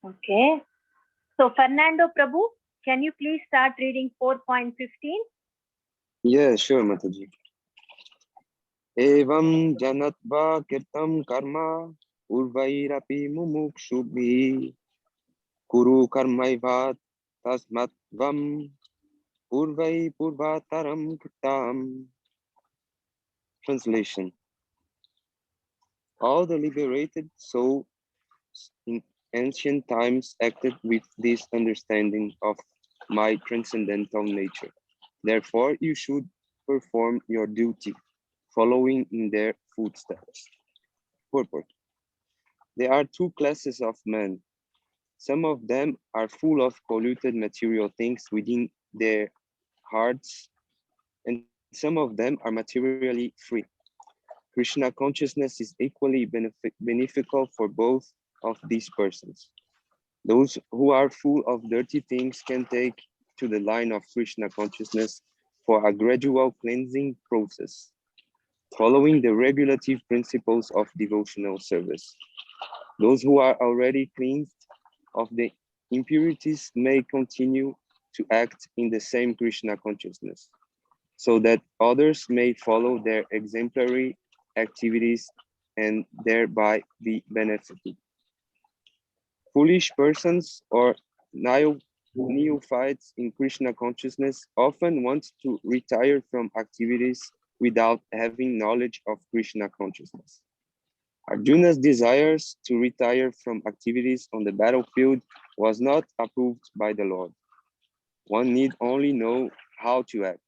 Okay. So, Fernando Prabhu, can you please start reading 4.15? Yeah, sure, Mataji. Evam janatva kirtam karma urvairapi mumukshubhi kuru karmaivat tasmatvam urvai purvataram kritam. Translation. All the liberated souls in ancient times acted with this understanding of my transcendental nature. Therefore, you should perform your duty, following in their footsteps. Purport. There are two classes of men. Some of them are full of polluted material things within their hearts, and some of them are materially free. Krishna consciousness is equally beneficial for both of these persons. Those who are full of dirty things can take to the line of Krishna consciousness for a gradual cleansing process, following the regulative principles of devotional service. Those who are already cleansed of the impurities may continue to act in the same Krishna consciousness, so that others may follow their exemplary activities and thereby be benefited. Foolish persons or neophytes in Krishna consciousness often want to retire from activities without having knowledge of Krishna consciousness. Arjuna's desires to retire from activities on the battlefield was not approved by the Lord. One need only know how to act,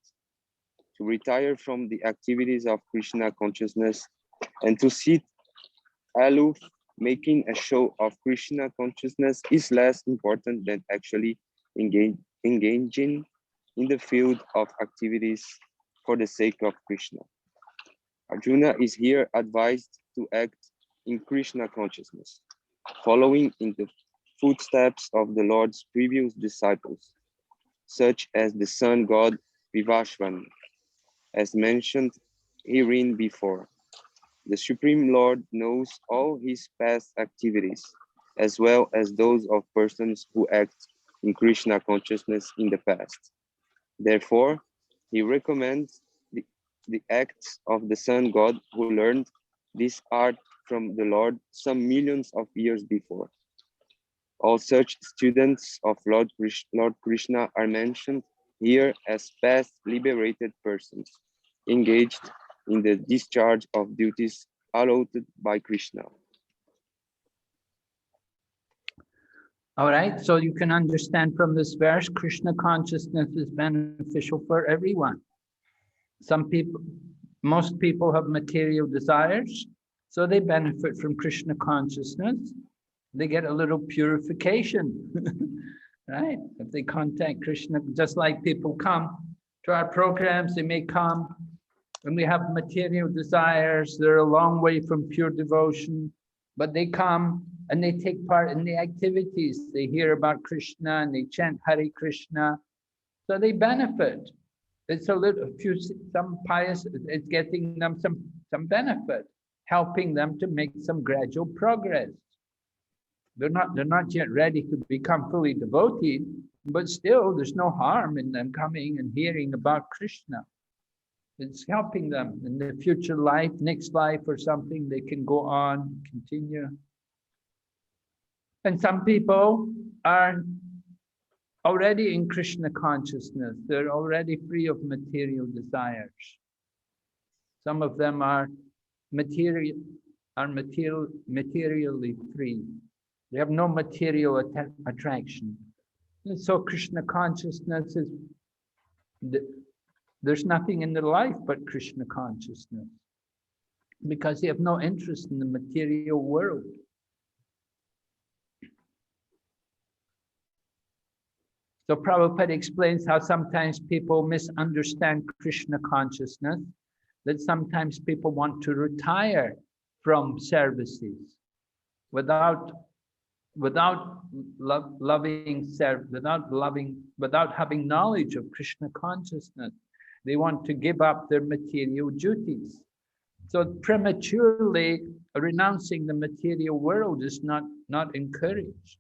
to retire from the activities of Krishna consciousness, and to sit aloof. Making a show of Krishna consciousness is less important than actually engaging in the field of activities for the sake of Krishna. Arjuna is here advised to act in Krishna consciousness, following in the footsteps of the Lord's previous disciples, such as the sun god Vivashvani, as mentioned herein before. The Supreme Lord knows all his past activities, as well as those of persons who act in Krishna consciousness in the past. Therefore, he recommends the acts of the sun god who learned this art from the Lord some millions of years before. All such students of Lord Krishna are mentioned here as past liberated persons, engaged in the discharge of duties allotted by Krishna. All right, so you can understand from this verse, Krishna consciousness is beneficial for everyone. Most people have material desires, so they benefit from Krishna consciousness. They get a little purification, right? If they contact Krishna, just like people come to our programs, they may come and we have material desires. They're a long way from pure devotion, but they come and they take part in the activities. They hear about Krishna and they chant Hare Krishna, so they benefit. It's some pious, it's getting them some benefit, helping them to make some gradual progress. They're not yet ready to become fully devoted, but still there's no harm in them coming and hearing about Krishna. It's helping them in the future life, next life or something, they can go on, continue. And some people are already in Krishna consciousness. They're already free of material desires. Some of them are materially free. They have no material attraction. And so Krishna consciousness is, there's nothing in their life but Krishna consciousness, because they have no interest in the material world. So Prabhupada explains how sometimes people misunderstand Krishna consciousness, that sometimes people want to retire from services without having knowledge of Krishna consciousness. They want to give up their material duties. So prematurely renouncing the material world is not encouraged.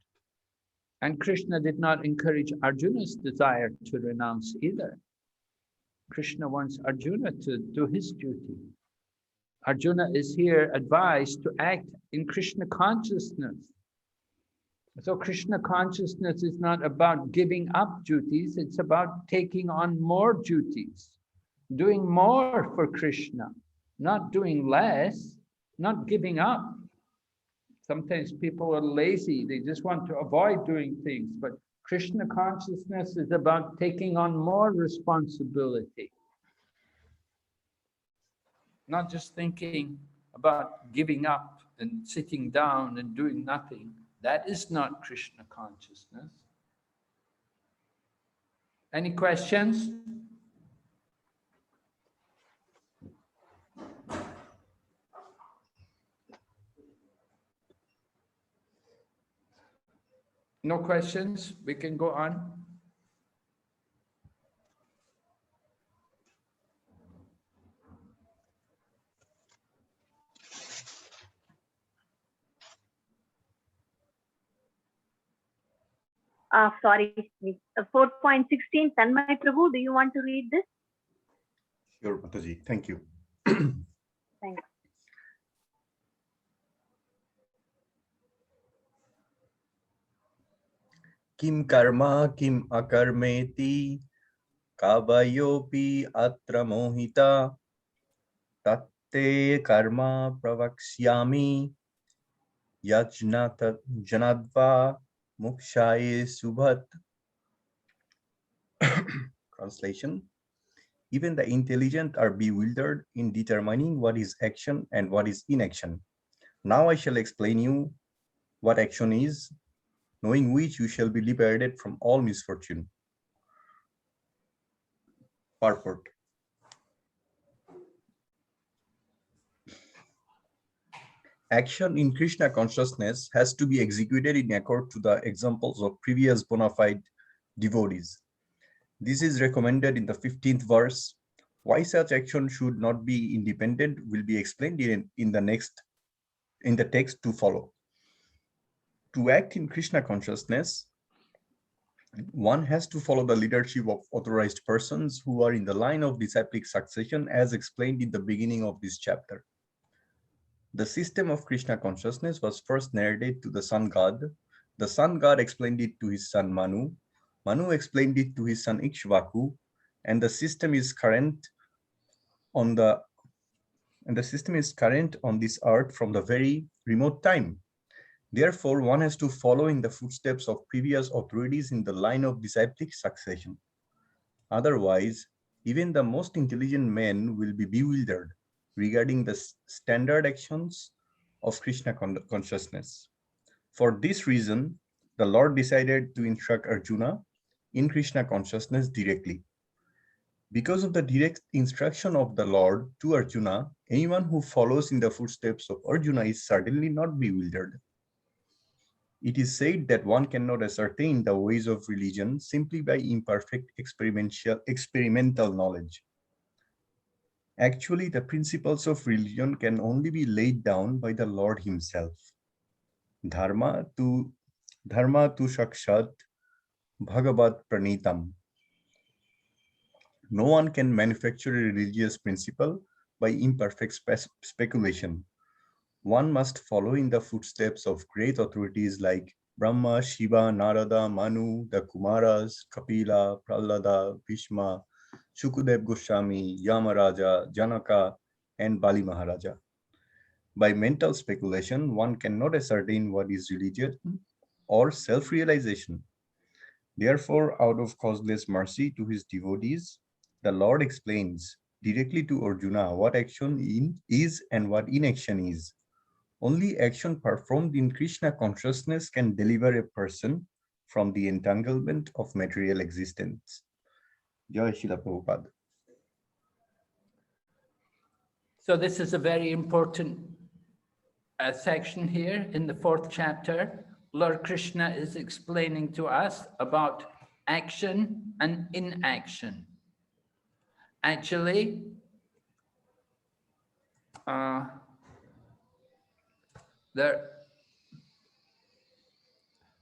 And Krishna did not encourage Arjuna's desire to renounce either. Krishna wants Arjuna to do his duty. Arjuna is here advised to act in Krishna consciousness. So Krishna consciousness is not about giving up duties, it's about taking on more duties, doing more for Krishna, not doing less, not giving up. Sometimes people are lazy, they just want to avoid doing things, but Krishna consciousness is about taking on more responsibility. Not just thinking about giving up and sitting down and doing nothing. That is not Krishna consciousness. Any questions? No questions? We can go on. Sorry, 4.16, Tanmay Prabhu, do you want to read this? Sure, Mataji. Thank you. Thanks. Kim karma kim akarmeti kabayopi atra mohita tatte karma pravaksyami yajnata janadva mukshaye subhat. Translation. Even the intelligent are bewildered in determining what is action and what is inaction. Now I shall explain you what action is, knowing which you shall be liberated from all misfortune. Purport. Action in Krishna consciousness has to be executed in accord to the examples of previous bona fide devotees. This is recommended in the 15th verse. Why such action should not be independent will be explained in the text to follow. To act in Krishna consciousness, one has to follow the leadership of authorized persons who are in the line of disciplic succession as explained in the beginning of this chapter. The system of Krishna consciousness was first narrated to the sun god. The sun god explained it to his son Manu. Manu explained it to his son Ikshvaku, and the system is current on this earth from the very remote time. Therefore, one has to follow in the footsteps of previous authorities in the line of disciplic succession. Otherwise, even the most intelligent men will be bewildered regarding the standard actions of Krishna consciousness. For this reason, the Lord decided to instruct Arjuna in Krishna consciousness directly. Because of the direct instruction of the Lord to Arjuna, anyone who follows in the footsteps of Arjuna is certainly not bewildered. It is said that one cannot ascertain the ways of religion simply by imperfect experimental knowledge. Actually, the principles of religion can only be laid down by the Lord himself. Dharma tu shakshat bhagavat pranitam. No one can manufacture a religious principle by imperfect speculation. One must follow in the footsteps of great authorities like Brahma, Shiva, Narada, Manu, the Kumaras, Kapila, Prahlada, Bhishma, Shukadev Goswami, Yamaraja, Janaka, and Bali Maharaja. By mental speculation, one cannot ascertain what is religion or self-realization. Therefore, out of causeless mercy to his devotees, the Lord explains directly to Arjuna what action is and what inaction is. Only action performed in Krishna consciousness can deliver a person from the entanglement of material existence. Jai Srila Prabhupada. So this is a very important section here in the 4th chapter. Lord Krishna is explaining to us about action and inaction. Actually,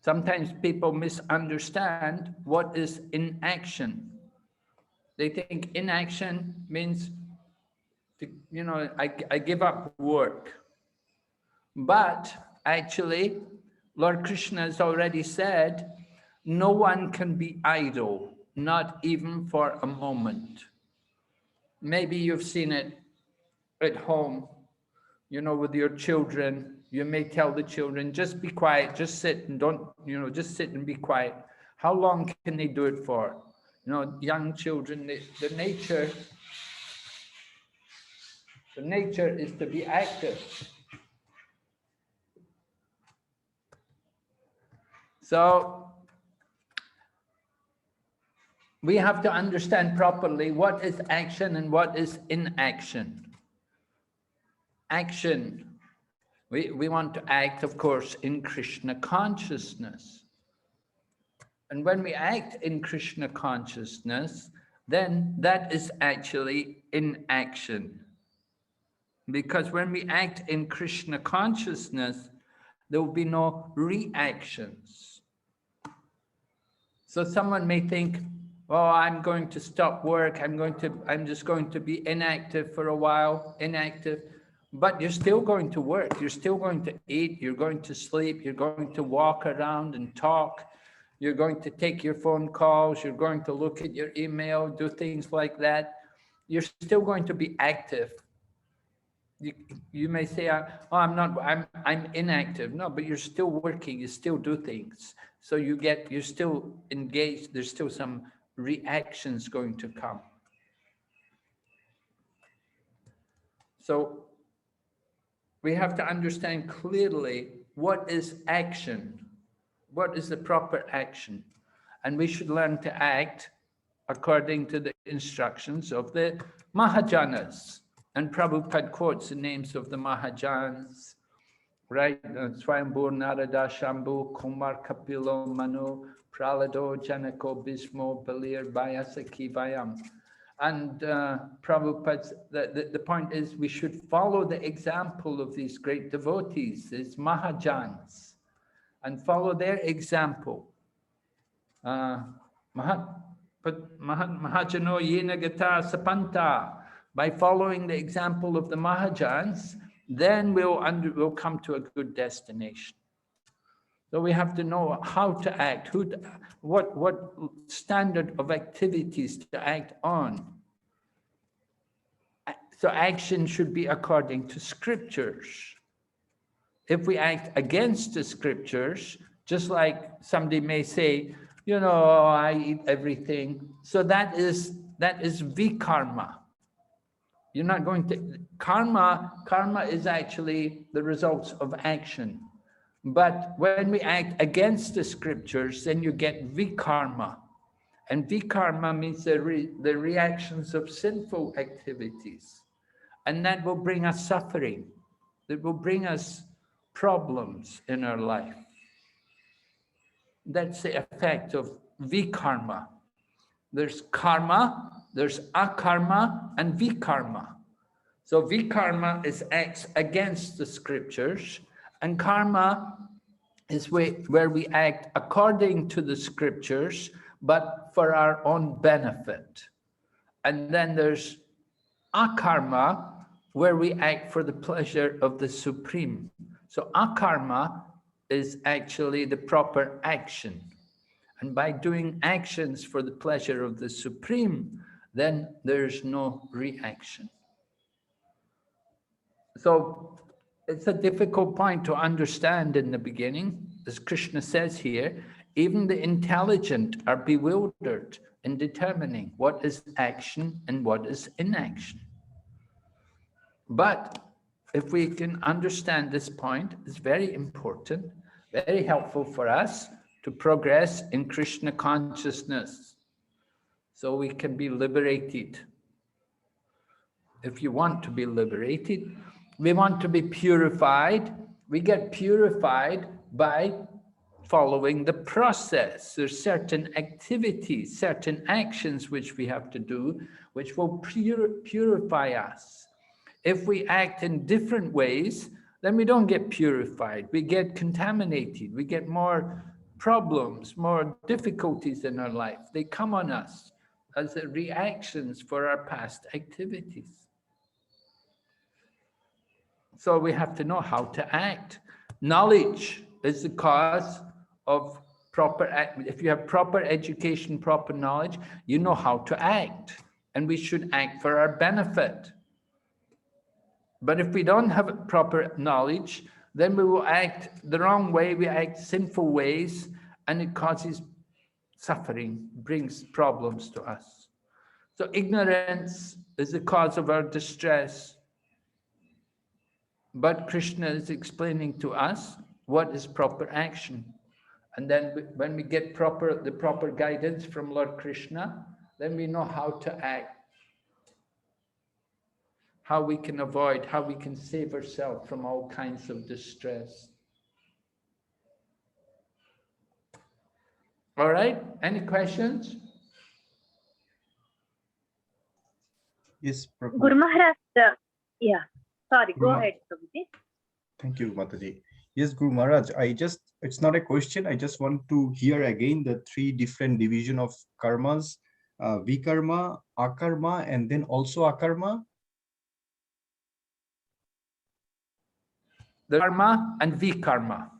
sometimes people misunderstand what is inaction. They think inaction means, I give up work. But actually, Lord Krishna has already said, no one can be idle, not even for a moment. Maybe you've seen it at home, with your children. You may tell the children, just be quiet, just sit and don't, just sit and be quiet. How long can they do it for? Young children, the nature is to be active. So we have to understand properly what is action and what is inaction. Action, we want to act, of course, in Krishna consciousness. And when we act in Krishna consciousness, then that is actually inaction. Because when we act in Krishna consciousness, there will be no reactions. So someone may think, oh, I'm going to stop work. I'm just going to be inactive for a while, inactive. But you're still going to work. You're still going to eat. You're going to sleep. You're going to walk around and talk. You're going to take your phone calls. You're going to look at your email, do things like that. You're still going to be active. You may say, oh, I'm inactive. No, but you're still working. You still do things. So you're still engaged. There's still some reactions going to come. So we have to understand clearly what is action, what is the proper action. And we should learn to act according to the instructions of the Mahajanas. And Prabhupada quotes the names of the Mahajans, right? Swayambhu, Narada, Shambhu, Kumar, Kapilo, Manu, Pralado, Janako, Bhismo, Balir, Vyasaki, Vayam. And Prabhupada, the point is we should follow the example of these great devotees, these Mahajans, and follow their example. Mahajano yena gata sapanta. By following the example of the Mahajans, then we'll come to a good destination. So we have to know how to act, what standard of activities to act on. So action should be according to scriptures. If we act against the scriptures, just like somebody may say, I eat everything. So that is vikarma. You're not going to, karma is actually the results of action. But when we act against the scriptures, then you get vikarma. And vikarma means the reactions of sinful activities. And that will bring us suffering. It will bring us problems in our life. That's the effect of vikarma. There's karma, there's akarma, and vikarma. So vikarma is acts against the scriptures, and karma is where we act according to the scriptures, but for our own benefit. And then there's akarma, where we act for the pleasure of the Supreme. So akarma is actually the proper action. And by doing actions for the pleasure of the Supreme, then there's no reaction. So it's a difficult point to understand in the beginning. As Krishna says here, even the intelligent are bewildered in determining what is action and what is inaction. But if we can understand this point, it's very important, very helpful for us to progress in Krishna consciousness, so we can be liberated. If you want to be liberated, we want to be purified. We get purified by following the process. There's certain activities, certain actions which we have to do, which will purify us. If we act in different ways, then we don't get purified. We get contaminated. We get more problems, more difficulties in our life. They come on us as the reactions for our past activities. So we have to know how to act. Knowledge is the cause of proper act. If you have proper education, proper knowledge, you know how to act. And we should act for our benefit. But if we don't have proper knowledge, then we will act the wrong way, we act sinful ways, and it causes suffering, brings problems to us. So ignorance is the cause of our distress. But Krishna is explaining to us what is proper action. And then when we get the proper guidance from Lord Krishna, then we know how to act, how we can avoid, how we can save ourselves from all kinds of distress. All right, any questions? Yes, Prabhu. Guru Maharaj, yeah, sorry, go Guru ahead, Prabhuji. Thank you, Mataji. Yes, Guru Maharaj, it's not a question. I just want to hear again the three different division of karmas, vikarma, akarma, and then also akarma. The karma and vikarma.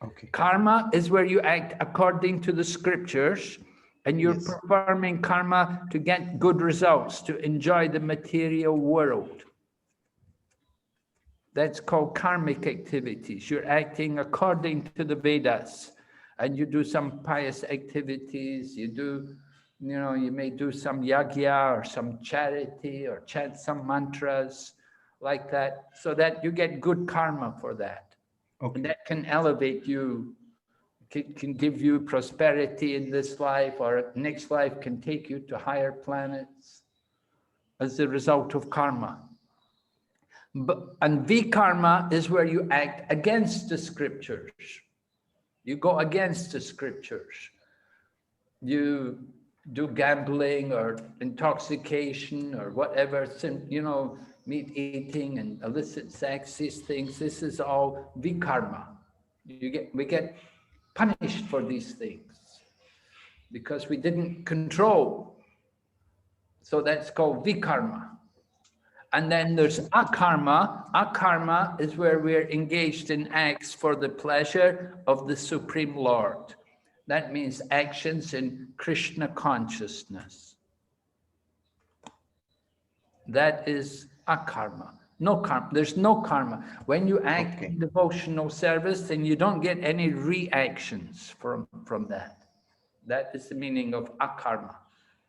Okay. Karma is where you act according to the scriptures, and you're Yes. performing karma to get good results, to enjoy the material world. That's called karmic activities. You're acting according to the Vedas, and you do some pious activities. You may do some yajna or some charity or chant some mantras like that, so that you get good karma for that. Okay. And that can elevate you, can give you prosperity in this life, or next life can take you to higher planets as a result of karma. And vikarma is where you act against the scriptures. You go against the scriptures. You do gambling or intoxication or whatever, meat eating and illicit sex, these things. This is all vikarma. We get punished for these things because we didn't control. So that's called vikarma. And then there's akarma. Akarma is where we're engaged in acts for the pleasure of the Supreme Lord. That means actions in Krishna consciousness. That is akarma. No karma. There's no karma. When you act in devotional service, then you don't get any reactions from that. That is the meaning of akarma.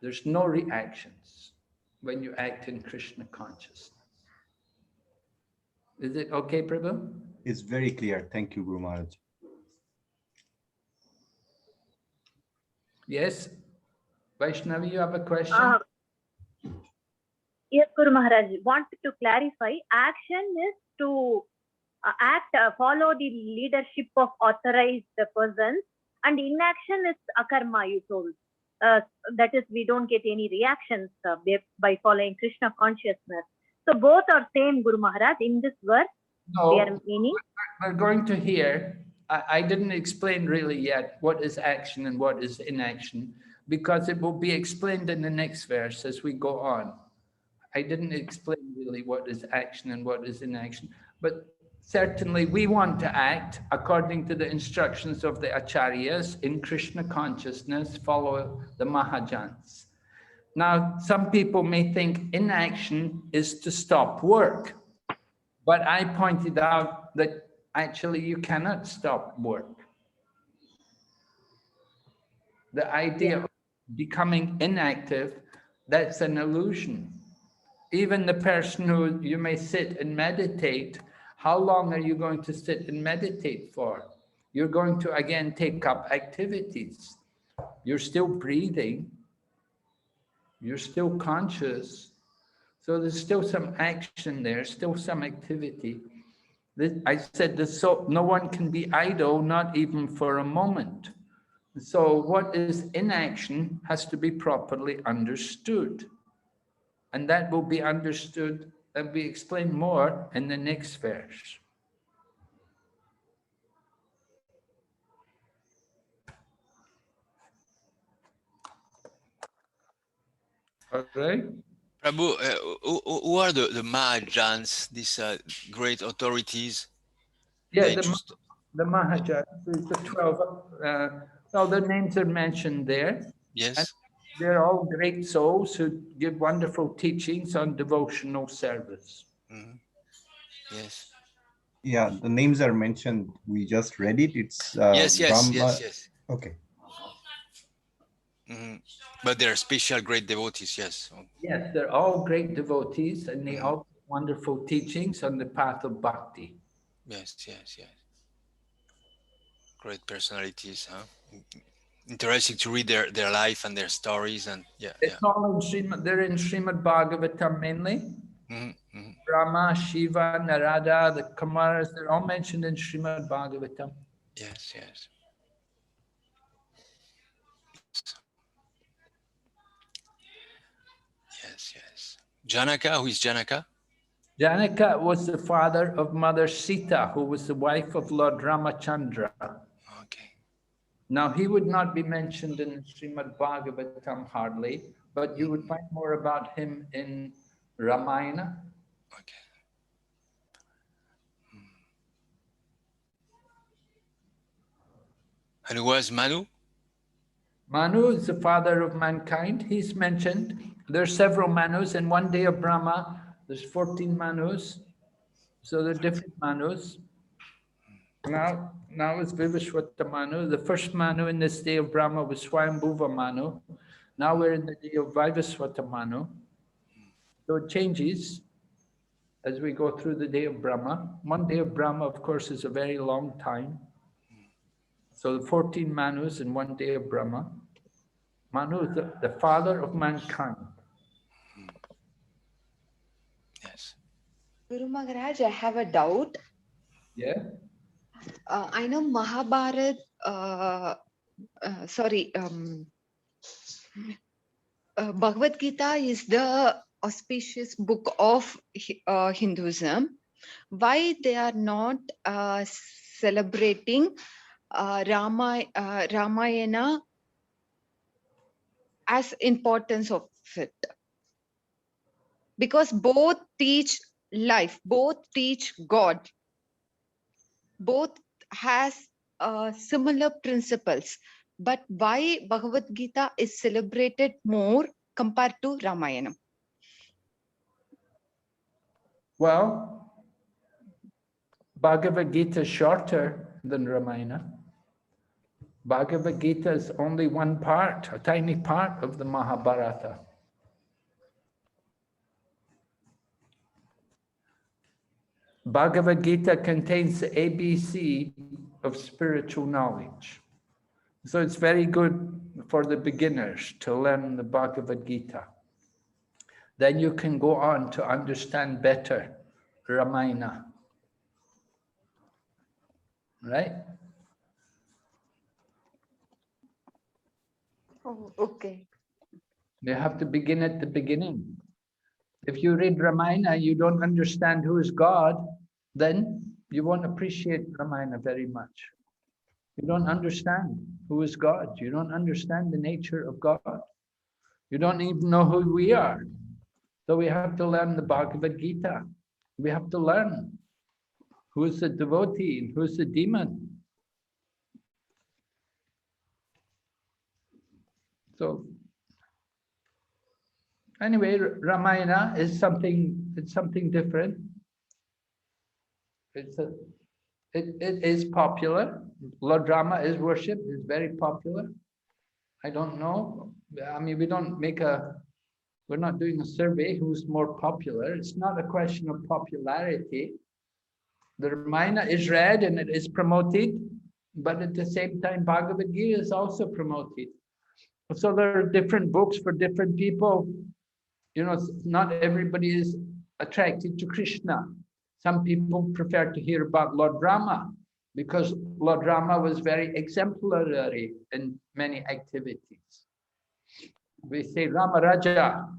There's no reactions when you act in Krishna consciousness. Is it okay, Prabhu? It's very clear. Thank you, Guru Maharaj. Yes? Vaishnavi, you have a question? Yes, Guru Maharaj, wanted to clarify, action is to follow the leadership of authorized persons, and inaction is akarma, you told. That is, we don't get any reactions by following Krishna consciousness. So both are same, Guru Maharaj, in this verse, No, they are meaning. we're going to hear. I didn't explain really yet what is action and what is inaction, because it will be explained in the next verse as we go on. I didn't explain really what is action and what is inaction, but certainly we want to act according to the instructions of the acharyas in Krishna consciousness, follow the Mahajans. Now, some people may think inaction is to stop work, but I pointed out that actually you cannot stop work. The idea of becoming inactive, that's an illusion. Even the person who you may sit and meditate, how long are you going to sit and meditate for? You're going to again take up activities. You're still breathing. You're still conscious. So there's still some action there, still some activity. I said no one can be idle, not even for a moment. So what is inaction has to be properly understood. And that will be understood and we explain more in the next verse. All right. Prabhu, who are the Mahajans, these great authorities? Yeah, They just, the Mahajans, the 12, well, their names are mentioned there. And yes. they're all great souls who give wonderful teachings on devotional service. Mhm. Yes. Yeah, the names are mentioned. We just read it. It's Yes. Brahma. Okay. Mhm. But they're special great devotees, yes. Yes, they're all great devotees and they all give wonderful teachings on the path of bhakti. Yes. Great personalities, huh? Interesting to read their life and their stories, and It's all in Srimad, they're in Srimad Bhagavatam mainly. Brahma, Shiva, Narada, the Kumaras, they're all mentioned in Srimad Bhagavatam. Yes. Janaka, who is Janaka? Janaka was the father of Mother Sita, who was the wife of Lord Ramachandra. Okay. Now, he would not be mentioned in Srimad Bhagavatam hardly, but you would find more about him in Ramayana. Okay. And who was Manu? Manu is the father of mankind. He's mentioned. There are several Manus. In one day of Brahma, there's 14 Manus. So there are different Manus. Now it's Vivaswata Manu. The first Manu in this day of Brahma was Swayambhuva Manu. Now we're in the day of Vivaswata Manu. So it changes as we go through the day of Brahma. One day of Brahma, of course, is a very long time. So the 14 Manus in one day of Brahma. Manu is the father of mankind. Yes. Guru Maharaj, I have a doubt. Yeah. I know Mahabharat, Bhagavad Gita is the auspicious book of Hinduism. Why they are not celebrating Ramayana as importance of it? Because both teach life, both teach God, both has similar principles. But why Bhagavad Gita is celebrated more compared to Ramayana? Well, Bhagavad Gita is shorter than Ramayana. Bhagavad Gita is only one part, a tiny part of the Mahabharata. Bhagavad Gita contains the ABC of spiritual knowledge. So it's very good for the beginners to learn the Bhagavad Gita. Then you can go on to understand better Ramayana. Right? Oh, okay. You have to begin at the beginning. If you read Ramayana, you don't understand who is God, then you won't appreciate Ramayana very much. You don't understand who is God. You don't understand the nature of God. You don't even know who we are. So we have to learn the Bhagavad Gita. We have to learn who is the devotee and who is the demon. So anyway, Ramayana is something different. It is popular. Lord Rama is worshipped, is very popular. I don't know. I mean, we're not doing a survey who's more popular. It's not a question of popularity. The Ramayana is read and it is promoted, but at the same time, Bhagavad Gita is also promoted. So there are different books for different people. You know, not everybody is attracted to Krishna. Some people prefer to hear about Lord Rama because Lord Rama was very exemplary in many activities. We say Rama Raja.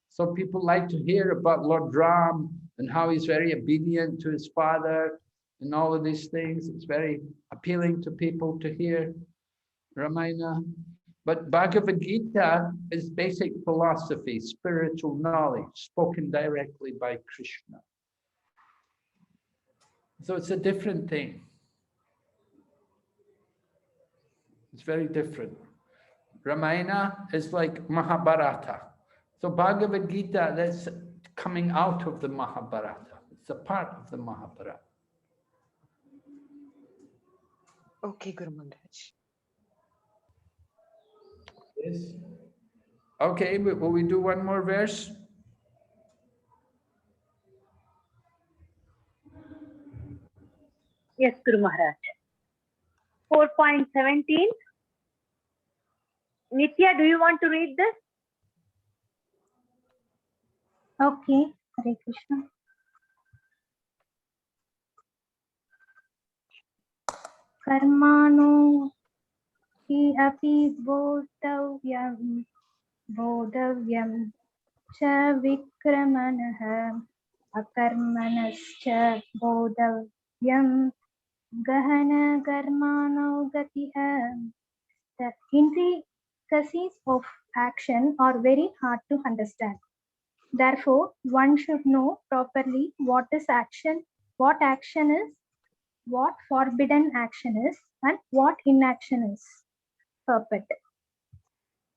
So people like to hear about Lord Ram and how he's very obedient to his father and all of these things. It's very appealing to people to hear Ramayana. But Bhagavad Gita is basic philosophy, spiritual knowledge, spoken directly by Krishna. So it's a different thing. It's very different. Ramayana is like Mahabharata. So Bhagavad Gita, that's coming out of the Mahabharata. It's a part of the Mahabharata. Okay, Guru Maharaj. Yes. Okay, will we do one more verse? Yes, Guru Maharaj. 4.17. Nitya, do you want to read this? Okay, Hare Krishna. Karmano hi api bodhavyam cha vikramanah akarmanascha bodhavyam gahana karmano gatiha. The intricacies of action are very hard to understand. Therefore, one should know properly what is action, what action is, what forbidden action is, and what inaction is. Purport.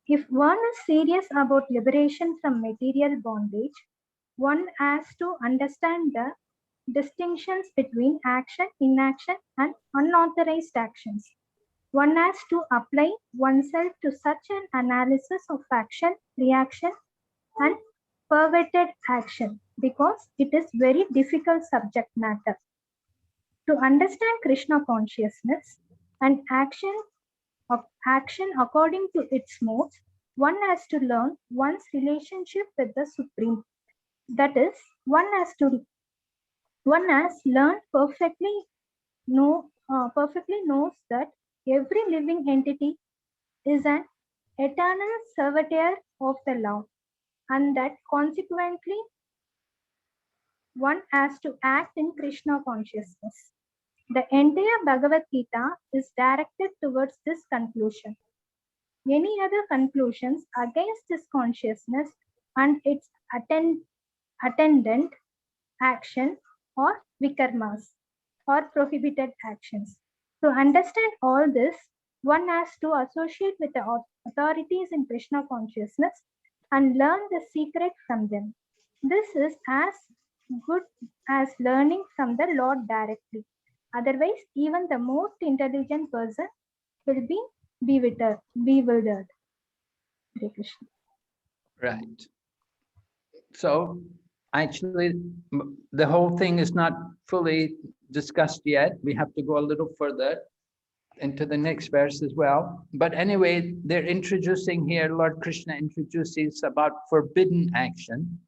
If one is serious about liberation from material bondage, one has to understand the distinctions between action, inaction, and unauthorized actions. One has to apply oneself to such an analysis of action, reaction, and perverted action because it is very difficult subject matter. To understand Krishna consciousness and action according to its modes, one has to learn one's relationship with the Supreme. That is, one has learned perfectly knows that every living entity is an eternal servitor of the Lord, and that consequently one has to act in Krishna consciousness. The entire Bhagavad Gita is directed towards this conclusion. Any other conclusions against this consciousness and its attendant action or vikarmas or prohibited actions. To understand all this, one has to associate with the authorities in Krishna consciousness and learn the secret from them. This is as good as learning from the Lord directly. Otherwise, even the most intelligent person will be bewildered. Hare Krishna. Right. So actually, the whole thing is not fully discussed yet. We have to go a little further into the next verse as well. But anyway, they're introducing here, Lord Krishna introduces about forbidden action.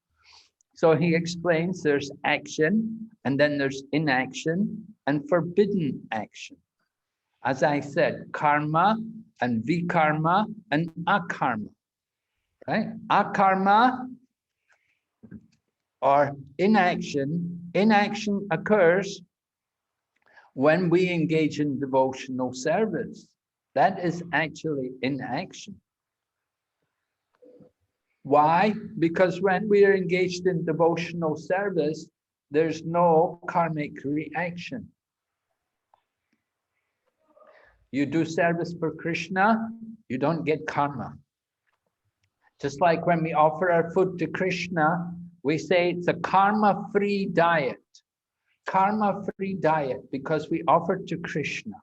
So he explains there's action, and then there's inaction and forbidden action. As I said, karma and vikarma and akarma, right? Akarma or inaction. Inaction occurs when we engage in devotional service. That is actually inaction. Why? Because when we are engaged in devotional service, there's no karmic reaction. You do service for Krishna, you don't get karma. Just like when we offer our food to Krishna, we say it's a karma-free diet. Karma-free diet because we offer to Krishna.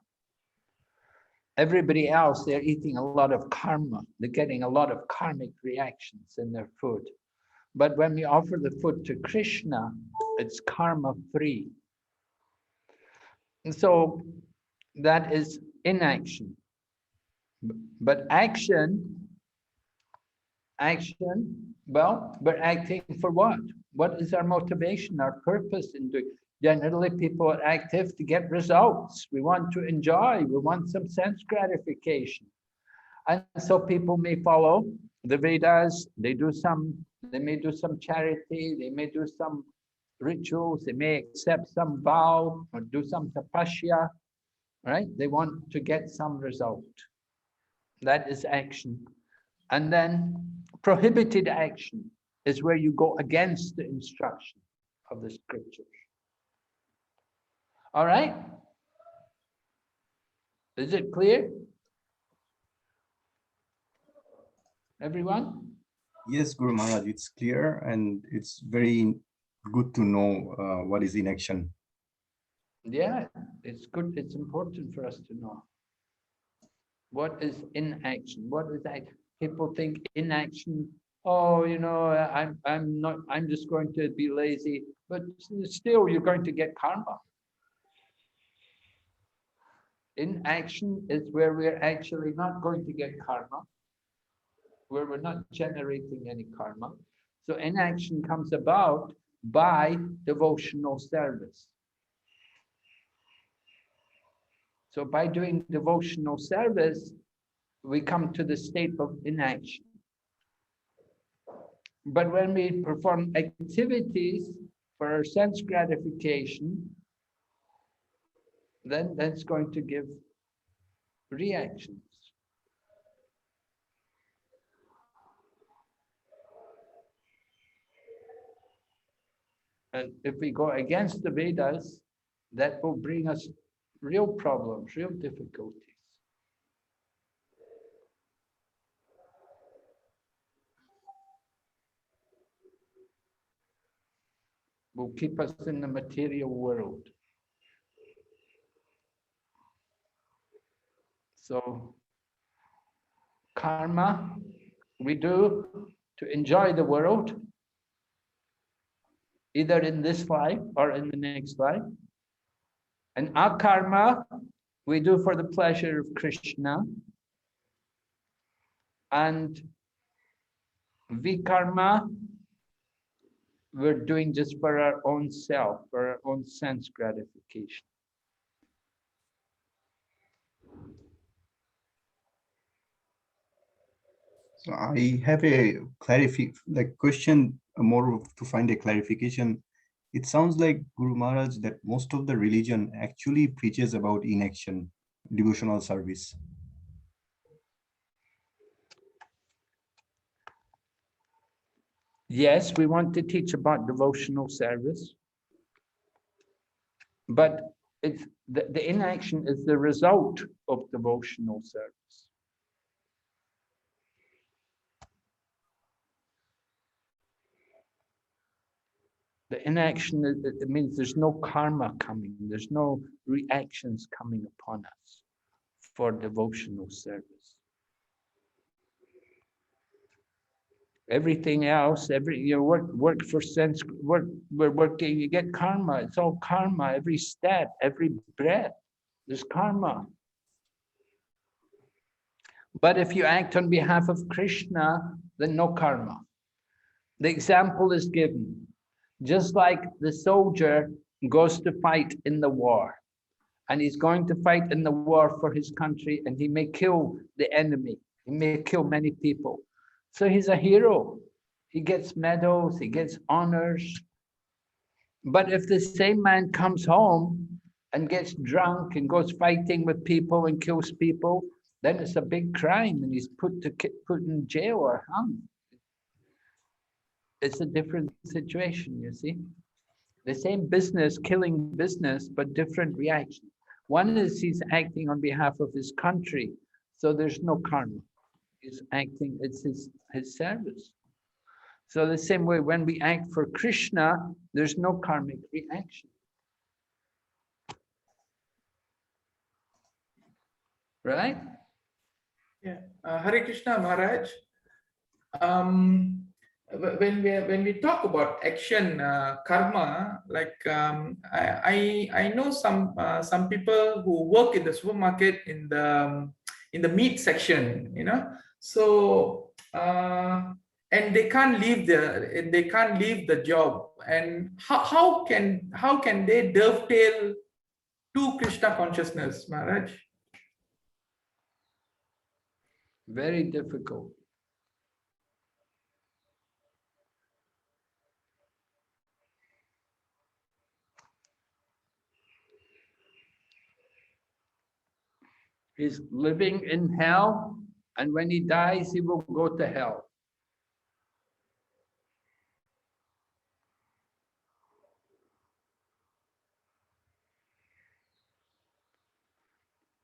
Everybody else, they're eating a lot of karma. They're getting a lot of karmic reactions in their food. But when we offer the food to Krishna, it's karma-free. And so that is inaction. But action, well, we're acting for what? What is our motivation, our purpose in doing? Generally, people are active to get results. We want to enjoy. We want some sense gratification. And so people may follow the Vedas. They may do some charity. They may do some rituals, they may accept some vow or do some tapasya, right? They want to get some result. That is action. And then prohibited action is where you go against the instruction of the scriptures. All right? Is it clear? Everyone? Yes, Guru Maharaj, it's clear and it's very good to know what is inaction. Yeah, it's good. It's important for us to know. What is inaction? What is that? People think inaction, oh, you know, I'm just going to be lazy, but still you're going to get karma. Inaction is where we're actually not going to get karma, where we're not generating any karma. So inaction comes about by devotional service. So by doing devotional service, we come to the state of inaction. But when we perform activities for our sense gratification, then that's going to give reactions. And if we go against the Vedas, that will bring us real problems, real difficulties. Will keep us in the material world. So, karma we do to enjoy the world, either in this life or in the next life. And akarma we do for the pleasure of Krishna. And vikarma we're doing just for our own self, for our own sense gratification. So I have a question, more to find a clarification. It sounds like, Guru Maharaj, that most of the religion actually preaches about inaction, devotional service. Yes, we want to teach about devotional service, but it's the inaction is the result of devotional service. The inaction, it means there's no karma coming, there's no reactions coming upon us for devotional service. Everything else, work for sense, we're working, you get karma, it's all karma, every step, every breath, there's karma. But if you act on behalf of Krishna, then no karma. The example is given. Just like the soldier goes to fight in the war, and he's going to fight in the war for his country, and he may kill the enemy, he may kill many people. So he's a hero. He gets medals, he gets honors. But if the same man comes home and gets drunk and goes fighting with people and kills people, then it's a big crime and he's put in jail or hung. It's a different situation, you see. The same business, killing business, but different reaction. One is he's acting on behalf of his country, so there's no karma. He's acting, it's his service. So the same way, when we act for Krishna, there's no karmic reaction. Right? Yeah. Hare Krishna Maharaj. When we talk about action, karma, like I know some people who work in the supermarket in the meat section, you know. So and they can't leave the job. And how can they dovetail to Krishna consciousness, Maharaj? Very difficult. is living in hell, and when he dies, he will go to hell.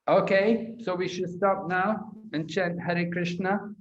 Okay, so we should stop now and chant Hare Krishna.